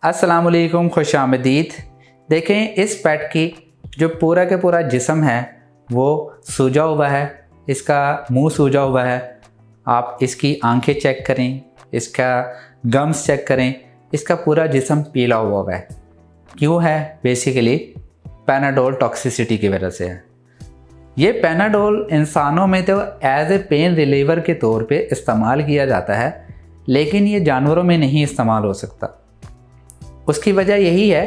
अस्सलाम वालेकुम, खुश आमदीद। देखें, इस पेट की जो पूरा के पूरा जिस्म है वो सूजा हुआ है, इसका मुंह सूजा हुआ है। आप इसकी आंखें चेक करें, इसका गम्स चेक करें, इसका पूरा जिस्म पीला हुआ है। क्यों है? बेसिकली पैनाडोल टॉक्सिसिटी की वजह से है। ये पैनाडोल इंसानों में तो एज ए पेन रिलीवर के तौर पे इस्तेमाल किया जाता है, लेकिन ये जानवरों में नहीं इस्तेमाल हो सकता। उसकी वजह यही है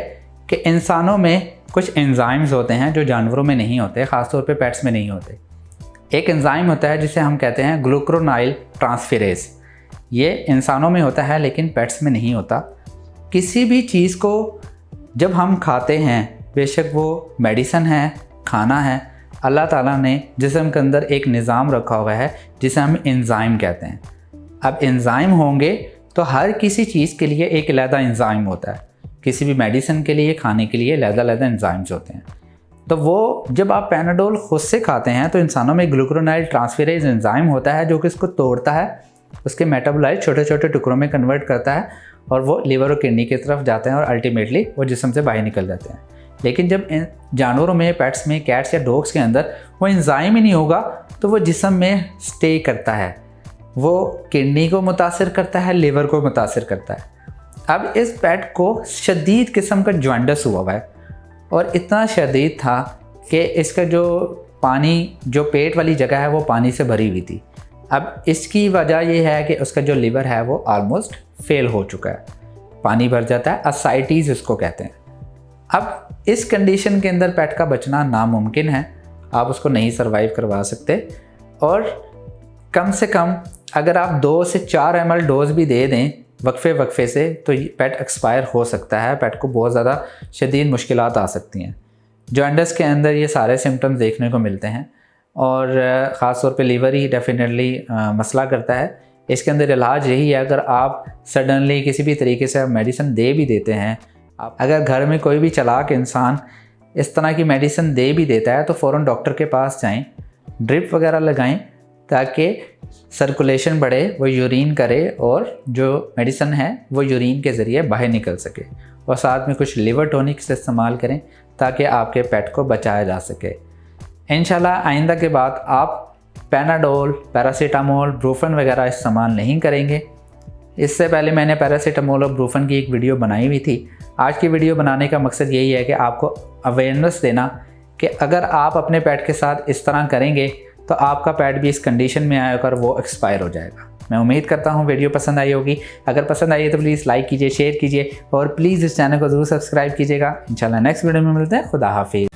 कि इंसानों में कुछ एंजाइम्स होते हैं जो जानवरों में नहीं होते, ख़ासतौर पे पेट्स में नहीं होते। एक एंजाइम होता है जिसे हम कहते हैं ग्लूकोनाइल ट्रांसफेरेज। ये इंसानों में होता है लेकिन पेट्स में नहीं होता। किसी भी चीज़ को जब हम खाते हैं, बेशक वो मेडिसन है, खाना है, अल्लाह ताला ने जिस्म के अंदर एक निज़ाम रखा हुआ है जिसे हम एंजाइम कहते हैं। अब एंजाइम होंगे तो हर किसी चीज़ के लिए एक अलग एंजाइम होता है। किसी भी मेडिसिन के लिए, खाने के लिए अलग एंजाइम्स होते हैं। तो वो जब आप पैनाडोल खुद से खाते हैं तो इंसानों में ग्लूकोनाइल ट्रांसफेरेज एंजाइम होता है जो कि इसको तोड़ता है, उसके मेटाबोलाइट छोटे छोटे टुकड़ों में कन्वर्ट करता है और वो लीवर और किडनी की तरफ जाते हैं और अल्टीमेटली वो जिस्म से बाहर निकल जाते हैं। लेकिन जब जानवरों में, पेट्स में, कैट्स या डॉग्स के अंदर वो एंजाइम ही नहीं होगा तो वो जिस्म में स्टे करता है, वो किडनी को मुतासिर करता है, लीवर को मुतासिर करता है। अब इस पेट को शदीद किस्म का जॉन्डिस हुआ है और इतना शदीद था कि इसका जो पानी, जो पेट वाली जगह है वो पानी से भरी हुई थी। अब इसकी वजह यह है कि उसका जो लीवर है वो ऑलमोस्ट फेल हो चुका है, पानी भर जाता है, असाइटीज़ इसको कहते हैं। अब इस कंडीशन के अंदर पेट का बचना नामुमकिन है, आप उसको नहीं सर्वाइव करवा सकते। और कम से कम अगर आप 2 से 4 ml डोज भी दे दें वक्फे से तो पेट एक्सपायर हो सकता है। पेट को बहुत ज़्यादा शदीद मुश्किलात आ सकती हैं। जॉन्डिस के अंदर ये सारे सिम्टम्स देखने को मिलते हैं और ख़ास तौर पे लीवर ही डेफिनेटली मसला करता है। इसके अंदर इलाज यही है, अगर आप सडनली किसी भी तरीके से मेडिसिन दे भी देते हैं, आप अगर घर में कोई भी चालाक इंसान इस तरह की मेडिसिन दे भी देता है तो फ़ौरन डॉक्टर के पास जाएँ, ड्रिप वगैरह लगाएँ ताकि सर्कुलेशन बढ़े, वो यूरिन करे और जो मेडिसिन है वो यूरिन के ज़रिए बाहर निकल सके। और साथ में कुछ लिवर टॉनिक्स इस्तेमाल करें ताकि आपके पेट को बचाया जा सके। इंशाल्लाह आइंदा के बाद आप पैनाडोल, पैरासीटामोल, ब्रूफन वगैरह इस्तेमाल नहीं करेंगे। इससे पहले मैंने पैरासीटामोल और ब्रूफन की एक वीडियो बनाई हुई थी। आज की वीडियो बनाने का मकसद यही है कि आपको अवेयरनेस देना कि अगर आप अपने पेट के साथ इस तरह करेंगे तो आपका पेट भी इस कंडीशन में आकर वो एक्सपायर हो जाएगा। मैं उम्मीद करता हूँ वीडियो पसंद आई होगी। अगर पसंद आई है तो प्लीज़ लाइक कीजिए, शेयर कीजिए और प्लीज़ इस चैनल को ज़रूर सब्सक्राइब कीजिएगा। इंशाल्लाह नेक्स्ट वीडियो में मिलते हैं। खुदा हाफिज़।